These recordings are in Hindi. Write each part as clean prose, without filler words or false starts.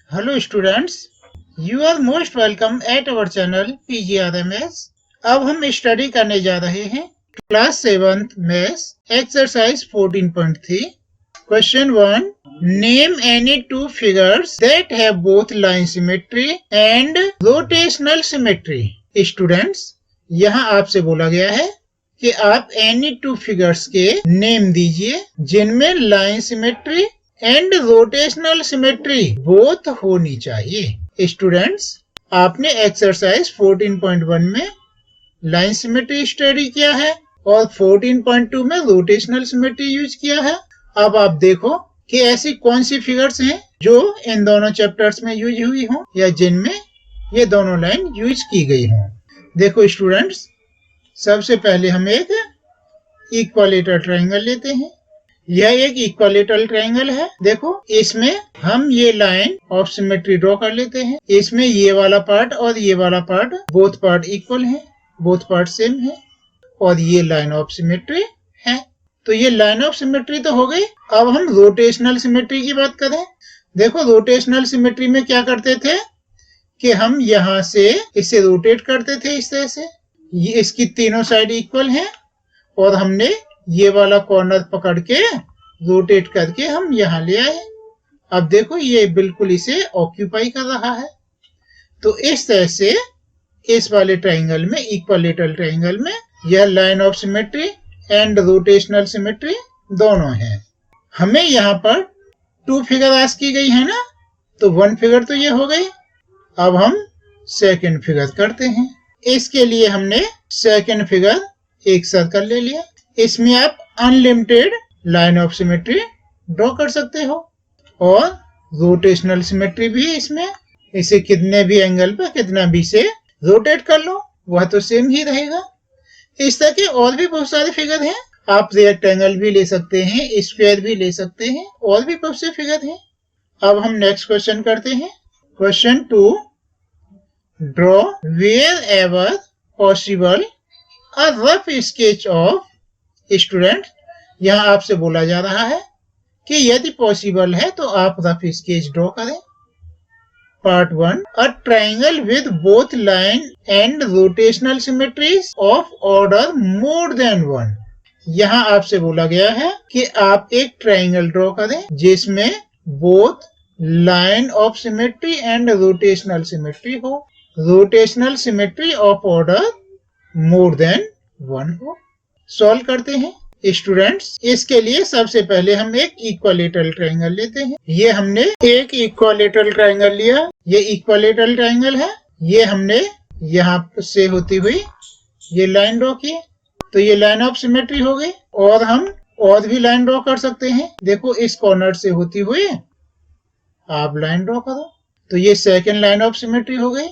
Hello students, you are most welcome at our channel PGRMS। अब हम स्टडी करने जा रहे हैं class 7th maths exercise 14.3। Question 1, name any two figures that have both line symmetry and rotational symmetry. Students, यहाँ आपसे बोला गया है कि आप एनी टू फिगर्स के नेम दीजिए जिनमें line symmetry and rotational symmetry both होनी चाहिए। स्टूडेंट्स, आपने एक्सरसाइज 14.1 में लाइन सिमेट्री स्टडी किया है और 14.2 में रोटेशनल सिमेट्री यूज किया है। अब आप देखो कि ऐसी कौन सी फिगर्स हैं जो इन दोनों चैप्टर्स में यूज हुई हो या जिनमें ये दोनों लाइन यूज की गई हो। देखो स्टूडेंट्स, सबसे पहले हम एक इक्विलेटरल ट्रायंगल लेते हैं। यह एक इक्विलेटरल ट्रायंगल है। देखो, इसमें हम ये लाइन ऑफ सिमेट्री ड्रॉ कर लेते हैं। इसमें ये वाला पार्ट और ये वाला पार्ट बोथ पार्ट इक्वल है, बोथ पार्ट सेम है और ये लाइन ऑफ सिमेट्री है। तो ये लाइन ऑफ सिमेट्री तो हो गई। अब हम रोटेशनल सिमेट्री की बात करें। देखो, रोटेशनल सिमेट्री में क्या करते थे कि हम यहाँ से इसे रोटेट करते थे इस तरह से। ये इसकी तीनों साइड इक्वल है और हमने ये वाला कॉर्नर पकड़ के रोटेट करके हम यहाँ ले आए। अब देखो, ये बिल्कुल इसे ऑक्यूपाई कर रहा है। तो इस तरह से इस वाले ट्रायंगल में, इक्विलेटरल ट्रायंगल में, यह line of symmetry and rotational symmetry दोनों है। हमें यहाँ पर 2 फिगर आस्क की गई है ना, तो 1 फिगर तो ये हो गई। अब हम सेकंड फिगर करते हैं। इसके लिए हमने सेकंड फिगर एक सर्कल ले लिया। इसमें आप unlimited line of symmetry draw कर सकते हो और रोटेशनल सिमेट्री भी इसमें। इसे कितने भी एंगल पर कितना भी से रोटेट कर लो, वह तो सेम ही रहेगा। इस तरह के और भी बहुत सारे फिगर हैं। आप रेक्टेंगल भी ले सकते हैं, स्क्वायर भी ले सकते हैं, और भी बहुत से फिगर हैं। अब हम नेक्स्ट क्वेश्चन करते हैं। Question 2, draw wherever possible a rough sketch of. Student, यहाँ आपसे बोला जा रहा है कि यदि पॉसिबल है तो आप रफ स्केच ड्रॉ करें। Part 1, a triangle with both line and rotational symmetries of order more than 1। यहाँ आपसे बोला गया है कि आप एक ट्रायंगल ड्रॉ करें जिसमें both line of symmetry and rotational symmetry हो, rotational symmetry of order more than 1 हो। सॉल्व करते हैं। स्टूडेंट्स, इसके लिए सबसे पहले हम एक इक्विलेटरल ट्रायंगल लेते हैं। ये हमने एक इक्विलेटरल ट्रायंगल लिया। ये इक्विलेटरल ट्रायंगल है। ये हमने यहाँ से होती हुई ये लाइन ड्रॉ की, तो ये लाइन ऑफ सिमेट्री हो गई। और हम और भी लाइन ड्रॉ कर सकते हैं। देखो, इस कॉर्नर से होती हुई आप लाइन ड्रॉ करो, तो ये सेकेंड लाइन ऑफ सिमेट्री हो गई।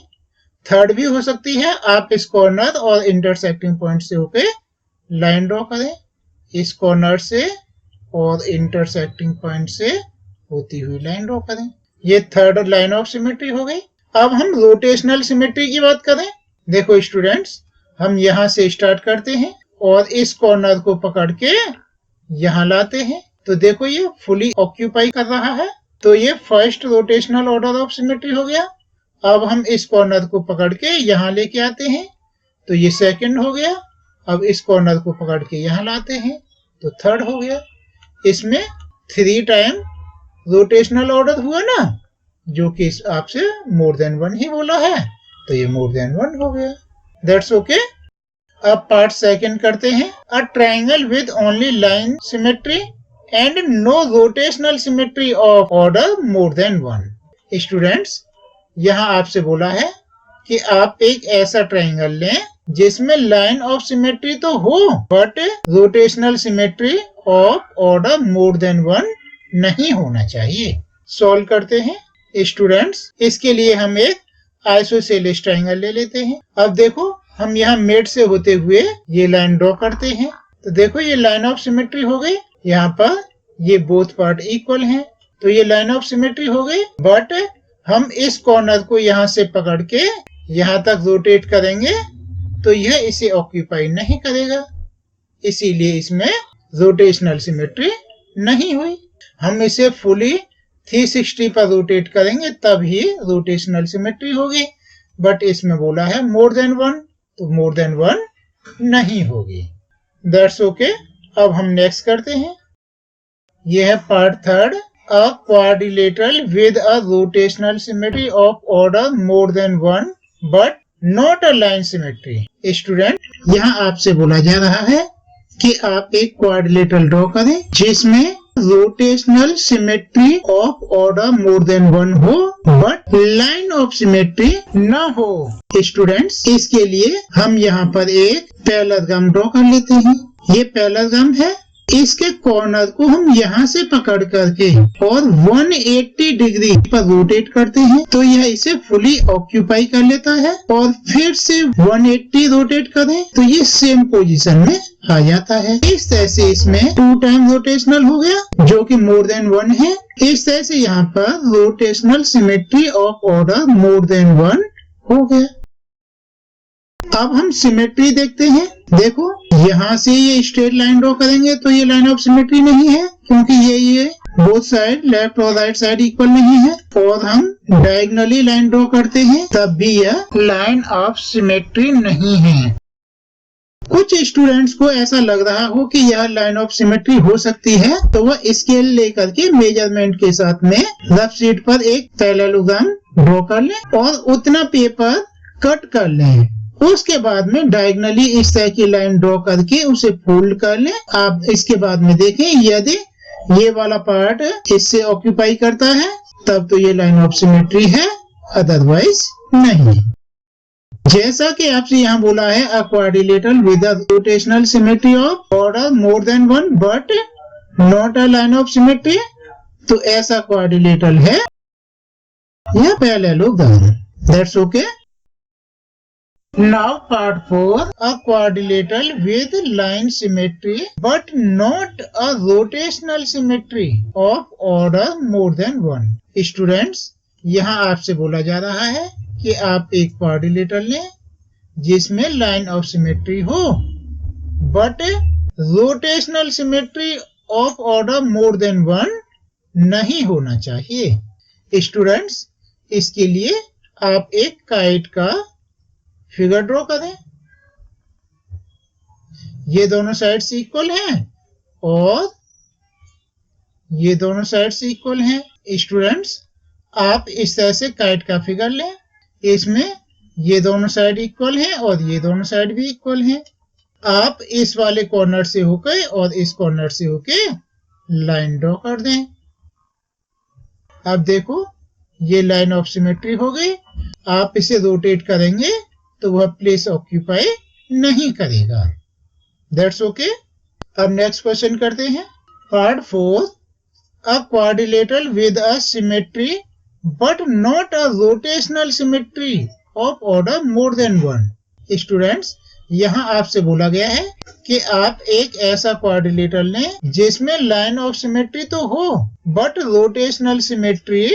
थर्ड भी हो सकती है, आप इस कॉर्नर और इंटरसेक्टिंग पॉइंट से होके लाइन ड्रॉ करें, इस कॉर्नर से और इंटरसेक्टिंग पॉइंट से होती हुई लाइन ड्रॉ करें। ये थर्ड लाइन ऑफ सिमेट्री हो गई। अब हम रोटेशनल सिमेट्री की बात करें। देखो स्टूडेंट्स, हम यहाँ से स्टार्ट करते हैं और इस कॉर्नर को पकड़ के यहाँ लाते हैं। तो देखो, ये फुली ऑक्यूपाई कर रहा है। तो ये first rotational order of symmetry हो गया। अब हम इस कॉर्नर को पकड़ के यहाँ लेके आते हैं, तो ये सेकंड हो गया। अब इस कॉर्नर को पकड़ के यहाँ लाते हैं, तो थर्ड हो गया। इसमें 3 टाइम रोटेशनल ऑर्डर हुआ ना, जो कि आपसे मोर देन 1 ही बोला है, तो ये मोर देन 1 हो गया। That's okay. अब पार्ट सेकंड करते हैं। A triangle with only line symmetry and no rotational symmetry of order more than 1। Students, यहाँ आपसे बोला है कि आप एक ऐसा ट्रायंगल लें जिसमें लाइन ऑफ सिमेट्री तो हो but rotational symmetry of order more than 1 नहीं होना चाहिए। सॉल्व करते हैं। स्टूडेंट्स, इसके लिए हम एक आइसोसेलेस ट्रायंगल ले लेते हैं। अब देखो, हम यहाँ मेड से होते हुए ये लाइन ड्रॉ करते हैं। तो देखो, ये लाइन ऑफ सिमेट्री हो गई। यहाँ पर ये बोथ पार्ट इक्वल हैं, तो ये लाइन ऑफ सिमेट्री हो गई। बट हम इस कॉर्नर को यहाँ से पकड़ के यहाँ तक रोटेट करेंगे तो यह इसे ऑक्यूपाई नहीं करेगा, इसीलिए इसमें रोटेशनल सिमेट्री नहीं हुई। हम इसे फुली 360 पर रोटेट करेंगे तब ही रोटेशनल सिमेट्री होगी, बट इसमें बोला है मोर देन 1, तो मोर देन 1 नहीं होगी। That's okay. अब हम नेक्स्ट करते हैं। यह है part third, a quadrilateral with a rotational symmetry of order more than 1 but not a line symmetry. Student, यहाँ आपसे बोला जा रहा है कि आप एक क्वाड्रिलेटरल ड्रॉ करें जिसमें rotational symmetry of order more than 1 हो बट लाइन ऑफ सिमेट्री न हो। स्टूडेंट्स, इसके लिए हम यहाँ पर एक पैरेललोग्राम ड्रॉ कर लेते हैं। ये पैरेललोग्राम है, इसके कॉर्नर को हम यहाँ से पकड़ करके और 180 डिग्री पर रोटेट करते हैं तो यह इसे फुली ऑक्यूपाई कर लेता है, और फिर से 180 रोटेट करें तो ये सेम पोजीशन में आ जाता है। इस तरह से इसमें 2 टाइम रोटेशनल हो गया जो कि मोर देन 1 है। इस तरह से यहाँ पर rotational symmetry of order more than 1 हो गया। अब हम सिमेट्री देखते हैं। देखो, यहाँ से ये स्ट्रेट लाइन ड्रॉ करेंगे तो ये लाइन ऑफ सिमेट्री नहीं है, क्योंकि ये बोथ साइड लेफ्ट और राइट साइड इक्वल नहीं है। और हम डायगोनली लाइन ड्रॉ करते हैं तब भी यह लाइन ऑफ सिमेट्री नहीं है। कुछ स्टूडेंट्स को ऐसा लग रहा हो कि यह लाइन ऑफ सिमेट्री हो सकती है तो वह स्केल लेकर के मेजरमेंट के साथ में रफ शीट पर एक पैरेललोग्राम ड्रॉ कर लें और उतना पेपर कट कर लें। उसके बाद में डायगोनली इस तरह की लाइन ड्रॉ करके उसे फोल्ड कर लें। आप इसके बाद में देखें, यदि ये वाला पार्ट इससे ऑक्यूपाई करता है तब तो ये लाइन ऑफ सिमेट्री है, अदरवाइज नहीं। जैसा कि आपसे यहाँ बोला है अ quadrilateral with a rotational symmetry of order more than 1 but not a line of symmetry, तो ऐसा क्वाड्रिलेटरल है या parallelogram. That's okay. Now part 4, a quadrilateral with line symmetry but not a rotational symmetry of order more than 1। Students, यहाँ आपसे बोला जा रहा है कि आप एक क्वाड्रिलेटरल लें जिसमें लाइन ऑफ सिमेट्री हो but rotational symmetry of order more than 1 नहीं होना चाहिए। स्टूडेंट्स, इसके लिए आप एक काइट का फिगर ड्रॉ करें। ये दोनों साइड्स इक्वल हैं और ये दोनों साइड्स इक्वल हैं। स्टूडेंट्स, आप इस तरह से काइट का फिगर लें, इसमें ये दोनों साइड इक्वल हैं और ये दोनों साइड भी इक्वल हैं। आप इस वाले कॉर्नर से होकर और इस कॉर्नर से होके लाइन ड्रॉ कर दें। अब देखो, ये लाइन ऑफ सिमेट्री हो गई। आप इसे रोटेट करेंगे तो वह प्लेस ऑक्यूपाई नहीं करेगा। That's okay. अब नेक्स्ट क्वेश्चन करते हैं। Part 4, a quadrilateral with a symmetry but not a rotational symmetry of order more than 1। Students, यहाँ आपसे बोला गया है कि आप एक ऐसा क्वाड्रिलेटरल लें जिसमें लाइन ऑफ सिमेट्री तो हो but rotational symmetry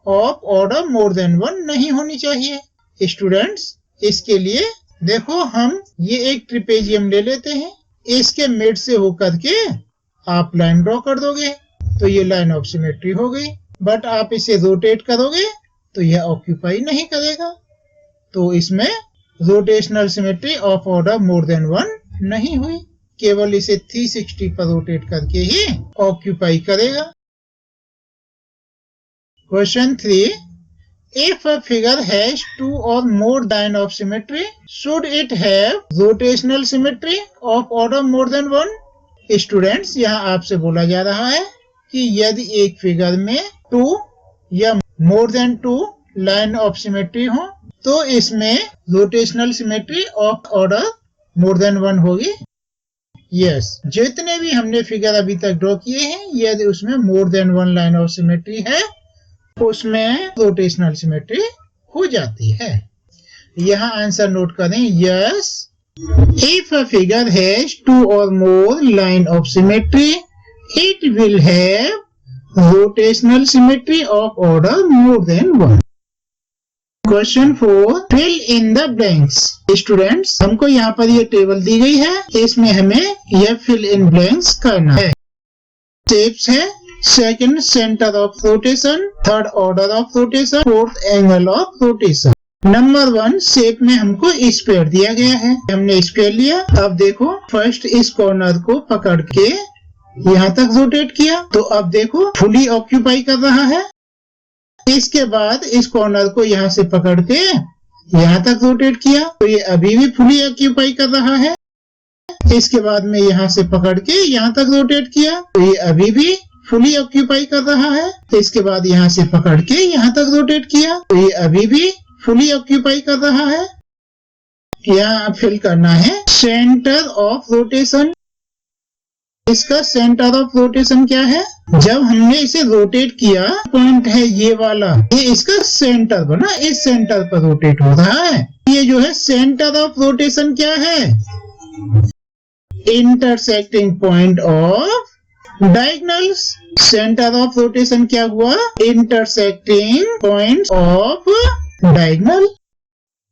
of order more than 1 नहीं होनी चाहिए। स्टूडेंट्स, इसके लिए देखो, हम ये एक ट्रिपेजियम ले लेते हैं, इसके मिड से होकर के आप लाइन ड्रॉ कर दोगे तो ये लाइन ऑफ सिमेट्री हो गई, बट आप इसे रोटेट करोगे तो यह ऑक्यूपाई नहीं करेगा, तो इसमें rotational symmetry of order more than 1 नहीं हुई, केवल इसे 360 पर रोटेट करके ही ऑक्यूपाई करेगा। Question 3, if a figure has 2 or more line of symmetry, should it have rotational symmetry of order more than 1? Students, यहाँ आपसे बोला जा रहा है कि यदि एक फिगर में 2 या more than 2 line of symmetry हो तो इसमें rotational symmetry of order more than 1 होगी। यस, जितने भी हमने फिगर अभी तक ड्रॉ किए हैं, यदि उसमें मोर देन 1 लाइन ऑफ सिमेट्री है उसमें रोटेशनल सिमेट्री हो जाती है। यहाँ आंसर नोट करें। Yes, if a figure has 2 or more line of symmetry, it will have rotational symmetry of order more than 1। Question 4, fill in the blanks। Students, हमको यहाँ पर ये टेबल दी गई है, इसमें हमें यह fill in blanks करना है। स्टेप्स है second centre of rotation, third order of rotation, fourth angle of rotation. Number 1 shape में हमको स्फीयर दिया गया है, हमने स्फीयर लिया। अब देखो फर्स्ट इस कॉर्नर को पकड़ के यहाँ तक रोटेट किया, तो अब देखो फुली ऑक्यूपाई कर रहा है। इसके बाद इस कॉर्नर को यहाँ से पकड़ के यहाँ तक रोटेट किया, तो ये अभी भी फुली ऑक्यूपाई कर रहा है। इसके बाद में यहाँ से पकड़ के यहाँ तक रोटेट किया, तो ये अभी भी फुली ऑक्यूपाई कर रहा है। इसके बाद यहाँ से पकड़ के यहाँ तक रोटेट किया, तो ये अभी भी फुली ऑक्यूपाई कर रहा है। यहाँ फिल करना है सेंटर ऑफ रोटेशन। इसका सेंटर ऑफ रोटेशन क्या है? जब हमने इसे रोटेट किया, पॉइंट है ये वाला, ये इसका सेंटर बना, इस सेंटर पर रोटेट हो रहा है। ये जो है सेंटर ऑफ रोटेशन क्या है? Intersecting point of diagonals. Centre of rotation क्या हुआ? Intersecting point of diagonal.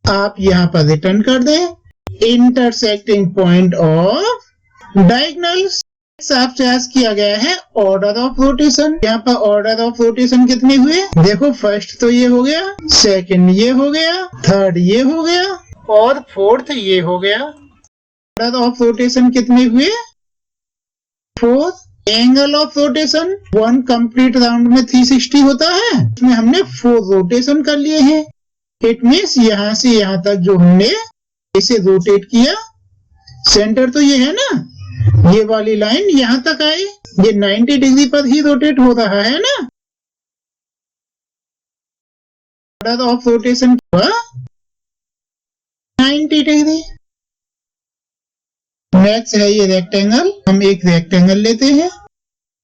आप यहाँ पर रिटर्न कर दें इंटरसेक्टिंग पॉइंट ऑफ डायगोनल्स। आपसे आस्क किया गया है ऑर्डर ऑफ रोटेशन। यहाँ पर ऑर्डर ऑफ रोटेशन कितने हुए? देखो फर्स्ट तो ये हो गया, सेकंड ये हो गया, थर्ड ये हो गया और फोर्थ ये हो गया। ऑर्डर ऑफ रोटेशन कितने हुए? 4। Angle of rotation 1 complete round में 360 होता है, इसमें हमने 4 रोटेशन कर लिए हैं। इट मीन्स यहाँ से यहाँ तक जो हमने इसे रोटेट किया, सेंटर तो ये है ना, ये वाली लाइन यहाँ तक आई, ये 90 डिग्री पर ही रोटेट हो रहा है ना। ऑर्डर ऑफ रोटेशन हुआ 90 डिग्री। नेक्स्ट है ये रेक्टेंगल। हम एक रेक्टेंगल लेते हैं,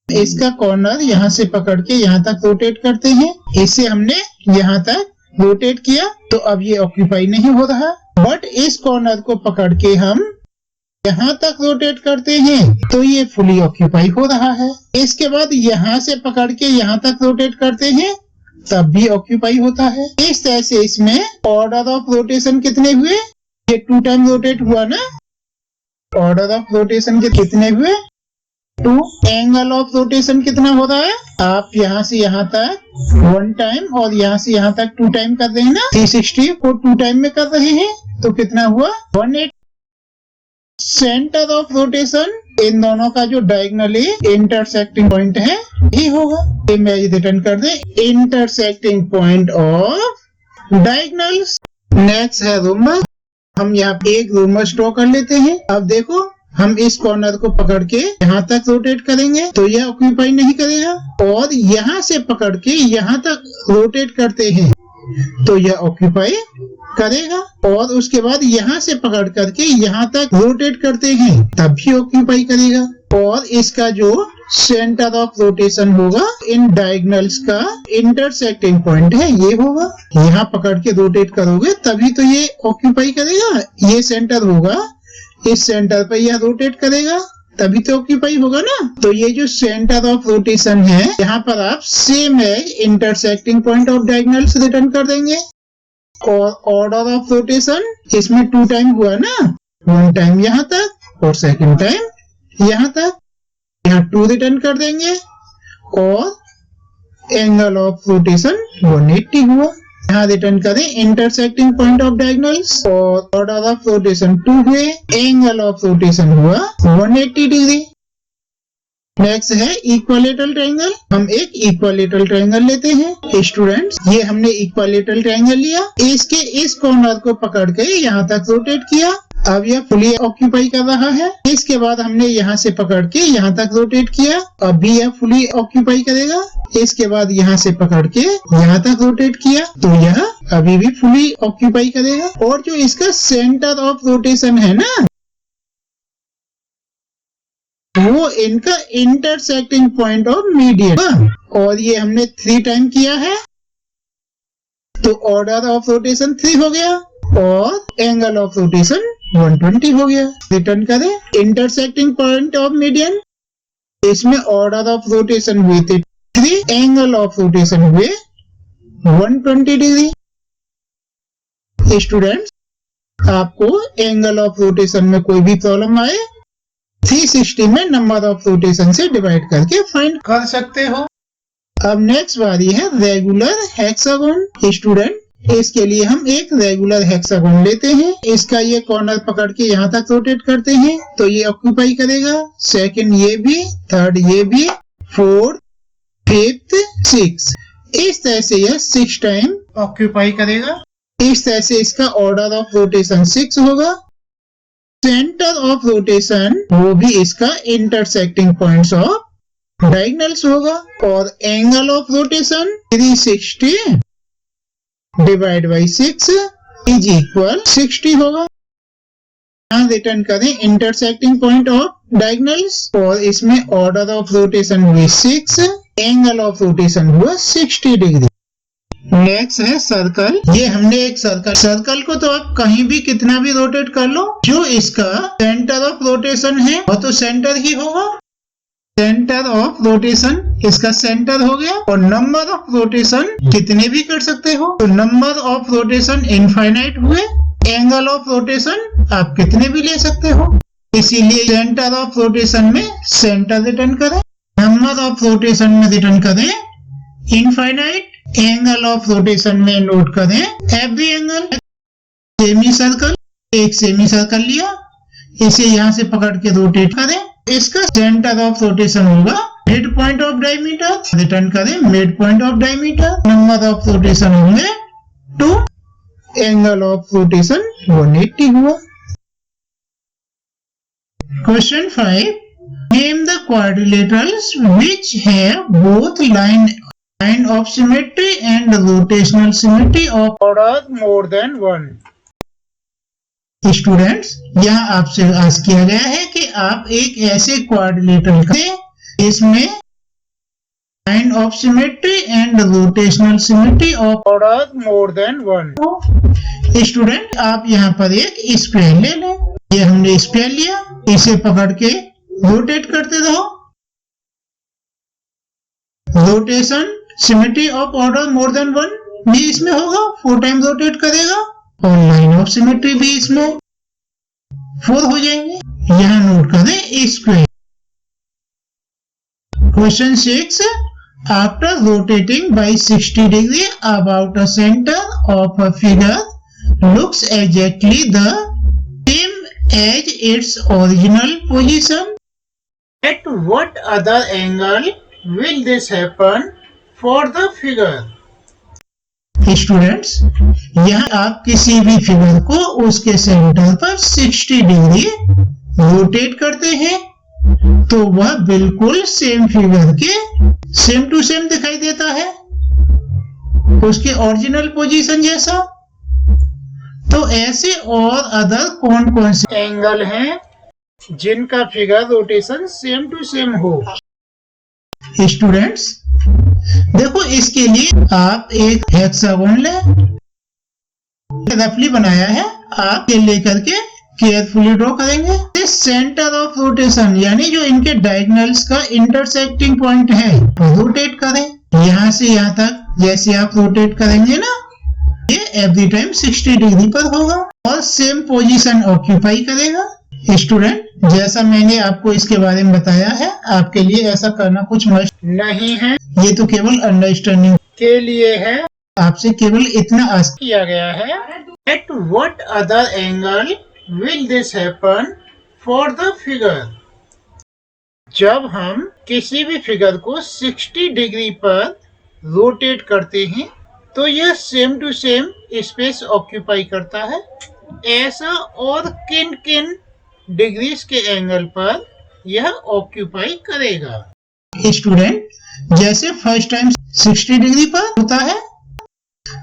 इसका कॉर्नर यहाँ से पकड़ के यहाँ तक रोटेट करते हैं। इसे हमने यहाँ तक रोटेट किया, तो अब ये ऑक्यूपाई नहीं हो रहा, बट इस कॉर्नर को पकड़ के हम यहाँ तक रोटेट करते हैं, तो ये फुली ऑक्यूपाई हो रहा है। इसके बाद यहाँ से पकड़ के यहाँ तक रोटेट करते हैं, तब भी ऑक्यूपाई होता है। इस तरह से इसमें ऑर्डर ऑफ रोटेशन कितने हुए? ये 2 टाइम रोटेट हुआ ना। ऑर्डर ऑफ रोटेशन के कितने हुए? 2। एंगल ऑफ रोटेशन कितना हो रहा है? आप यहाँ से यहाँ तक 1 टाइम और यहाँ से यहाँ तक 2 टाइम कर रहे हैं ना। 360 को 2 टाइम में कर रहे हैं, तो कितना हुआ? 180। सेंटर ऑफ रोटेशन इन दोनों का जो डायगोनली इंटरसेक्टिंग पॉइंट है ये होगा। इमेज रिटर्न कर दें intersecting point of diagonals. Next है रूमर। हम यहाँ एक रूमर ड्रॉ कर लेते हैं। अब देखो हम इस कॉर्नर को पकड़ के यहाँ तक रोटेट करेंगे, तो यह ऑक्यूपाई नहीं करेगा, और यहाँ से पकड़ के यहाँ तक रोटेट करते हैं, तो यह ऑक्यूपाई करेगा। और उसके बाद यहाँ से पकड़ करके यहाँ तक रोटेट करते हैं, तब भी ऑक्यूपाई करेगा। और इसका जो सेंटर ऑफ रोटेशन होगा इन डायगोनल्स का इंटरसेक्टिंग पॉइंट है, ये होगा। यहाँ पकड़ के रोटेट करोगे तभी तो ये ऑक्यूपाई करेगा। ये सेंटर होगा, इस सेंटर पर यह रोटेट करेगा, तभी तो ऑक्यूपाई होगा ना। तो ये जो सेंटर ऑफ रोटेशन है, यहाँ पर आप same as intersecting point of diagonals return कर देंगे। और ऑर्डर ऑफ रोटेशन इसमें 2 टाइम हुआ ना, 1 टाइम यहाँ तक और सेकंड टाइम यहाँ तक, यहाँ 2 रिटर्न कर देंगे। और एंगल ऑफ रोटेशन 180 हुआ, यहाँ रिटर्न करें इंटरसेक्टिंग पॉइंट ऑफ डायगोनल्स। और ऑर्डर ऑफ रोटेशन 2 हुए, एंगल ऑफ रोटेशन हुआ 180 डिग्री। नेक्स्ट है इक्विलेटरल ट्रायंगल। हम एक इक्विलेटरल ट्रायंगल लेते हैं स्टूडेंट्स। ये हमने इक्विलेटरल ट्रायंगल लिया, इसके इस कॉर्नर को पकड़ के यहाँ तक रोटेट किया, अब यह फुली ऑक्यूपाई कर रहा है। इसके बाद हमने यहाँ से पकड़ के यहाँ तक रोटेट किया, अब भी यह फुली ऑक्यूपाई करेगा। इसके बाद यहाँ से पकड़ के यहाँ तक रोटेट किया, तो यह अभी भी फुली ऑक्यूपाई करेगा। और जो इसका सेंटर ऑफ रोटेशन है ना, वो इनका इंटरसेक्टिंग पॉइंट ऑफ मीडियन। और ये हमने 3 टाइम किया है, तो ऑर्डर ऑफ रोटेशन 3 हो गया और एंगल ऑफ रोटेशन 120 हो गया। रिटर्न करें इंटरसेक्टिंग पॉइंट ऑफ मीडियन। इसमें ऑर्डर ऑफ रोटेशन हुए थे 3, एंगल ऑफ रोटेशन हुए 120 डिग्री। स्टूडेंट्स, आपको एंगल ऑफ रोटेशन में कोई भी प्रॉब्लम आए 360 में नंबर ऑफ रोटेशन से डिवाइड करके फाइंड कर सकते हो। अब नेक्स्ट बारी है रेगुलर हेक्सागोन। स्टूडेंट, इसके लिए हम एक रेगुलर हेक्सागोन लेते हैं, इसका ये कॉर्नर पकड़ के यहाँ तक रोटेट करते हैं तो ये ऑक्यूपाई करेगा, सेकंड ये भी, थर्ड ये भी, फोर्थ, फिफ्थ, सिक्स, इस तरह से यह 6 टाइम ऑक्यूपाई करेगा। इस तरह से इसका ऑर्डर ऑफ रोटेशन 6 होगा। सेंटर ऑफ रोटेशन वो भी इसका इंटरसेक्टिंग पॉइंट्स ऑफ डायगोनल्स होगा और angle of rotation 360 divide by 6 is equal 60 होगा। यहाँ रिटर्न करें इंटरसेक्टिंग पॉइंट ऑफ डायगोनल्स और इसमें ऑर्डर ऑफ रोटेशन हुई 6, एंगल ऑफ रोटेशन हुआ 60 डिग्री। नेक्स्ट है सर्कल। ये हमने एक सर्कल को तो आप कहीं भी कितना भी रोटेट कर लो, जो इसका सेंटर ऑफ रोटेशन है वो तो सेंटर ही होगा। सेंटर ऑफ रोटेशन इसका सेंटर हो गया और नंबर ऑफ रोटेशन कितने भी कर सकते हो, तो नंबर ऑफ रोटेशन इनफाइनाइट हुए। एंगल ऑफ रोटेशन आप कितने भी ले सकते हो, इसीलिए सेंटर ऑफ रोटेशन में सेंटर रिटर्न करें, नंबर ऑफ रोटेशन में रिटर्न करें इनफाइनाइट, एंगल ऑफ रोटेशन में नोट करें एवरी एंगल। सेमी सर्कल, एक सेमी सर्कल लिया, इसे यहाँ से पकड़ के रोटेट करें, इसका सेंटर ऑफ रोटेशन होगा mid point of diameter, return करें mid point of diameter, number of rotation होंगे 2, एंगल ऑफ रोटेशन 180 हुआ। Question 5, name the quadrilaterals which have both line of symmetry and rotational symmetry of order more than 1। Students, यहाँ आपसे आस्क किया गया है कि आप एक ऐसे क्वाड्रिलेटरल करें इसमें line of symmetry and rotational symmetry of order more than 1। Student, आप यहाँ पर एक स्क्वायर ले लें, ये हमने स्क्वायर लिया, इसे पकड़ के रोटेट करते रहो। Rotation symmetry of order more than 1 भी इसमें होगा, 4 टाइम रोटेट करेगा और लाइन ऑफ सिमेट्री भी इसमें 4 हो जाएंगे। यहाँ नोट करें square. Question 6, after rotating by 60 degree about a centre of a figure looks exactly the same as its original position. At what other angle will this happen for the figure? Students, यहाँ आप किसी भी फिगर को उसके सेंटर पर 60 डिग्री रोटेट करते हैं तो वह बिल्कुल सेम फिगर के सेम टू सेम दिखाई देता है, उसके ओरिजिनल पोजीशन जैसा। तो ऐसे और अदर कौन कौन से एंगल हैं जिनका figure rotation same to same हो? स्टूडेंट्स, देखो, इसके लिए आप एक हेक्सागोन ले, रफली बनाया है, आप ये लेकर के केयरफुली ड्रॉ करेंगे। सेंटर ऑफ रोटेशन यानी जो इनके डायगोनल्स का इंटरसेक्टिंग पॉइंट है रोटेट करें, यहाँ से यहाँ तक जैसे आप रोटेट करेंगे ना, ये एवरी टाइम 60 डिग्री पर होगा और सेम पोजीशन ऑक्यूपाई करेगा। स्टूडेंट, जैसा मैंने आपको इसके बारे में बताया है, आपके लिए ऐसा करना कुछ मस्ट नहीं है, ये तो केवल अंडरस्टैंडिंग के लिए है। आपसे केवल इतना आस्क किया गया है, at what other angle will this happen for the figure. जब हम किसी भी फिगर को 60 डिग्री पर रोटेट करते हैं तो यह same to same space occupy करता है। ऐसा और किन किन डिग्रीज के एंगल पर यह ऑक्यूपाई करेगा? स्टूडेंट, जैसे फर्स्ट टाइम 60 डिग्री पर होता है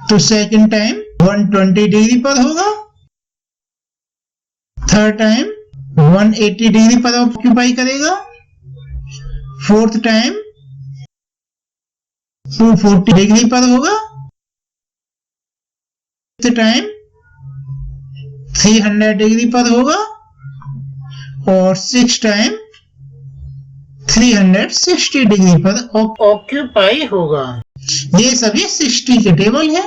तो सेकंड टाइम 120 डिग्री पर होगा, थर्ड टाइम 180 डिग्री पर ऑक्यूपाई करेगा, फोर्थ टाइम 240 डिग्री पर होगा, फिफ्थ टाइम 300 डिग्री पर होगा और सिक्स टाइम 360 डिग्री पर ऑक्यूपाई होगा। ये सभी 60 के टेबल है,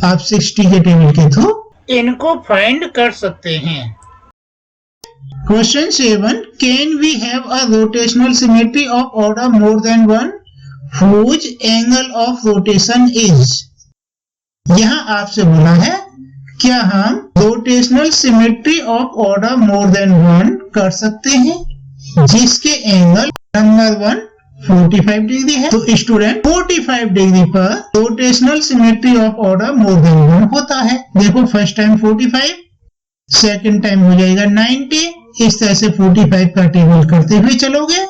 आप 60 के टेबल के थ्रू इनको फाइंड कर सकते हैं। Question 7. Can we have a rotational symmetry of order more than one whose angle of rotation is? यहाँ आपसे बोला है क्या हम rotational symmetry of order more then one कर सकते हैं जिसके एंगल नंबर 1 45 डिग्री है। तो स्टूडेंट 45 डिग्री पर rotational symmetry of order more then one होता है। देखो फर्स्ट टाइम 45, सेकंड टाइम हो जाएगा 90, इस तरह से 45 का टेबल करते हुए चलोगे,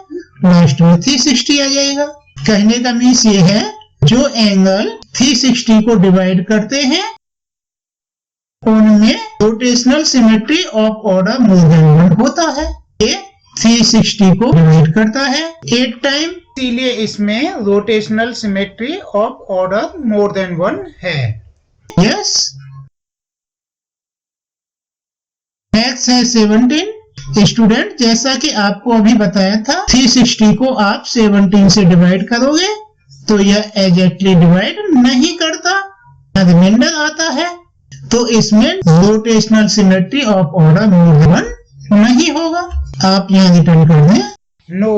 लास्ट में 360 आ जाएगा। कहने का मीन्स ये है जो एंगल 360 को डिवाइड करते हैं उनमें rotational symmetry of order more then one होता है। ये 360 को डिवाइड करता है 8 टाइम, इसीलिए इसमें rotational symmetry of order more then one है। यस। नेक्स्ट है 17। स्टूडेंट जैसा कि आपको अभी बताया था 360 को आप 17 से डिवाइड करोगे तो यह एग्जैक्टली डिवाइड नहीं करता, रिमाइंडर आता है, तो इसमें rotational symmetry of order more then one नहीं होगा। आप यहाँ रिटर्न कर दें नो।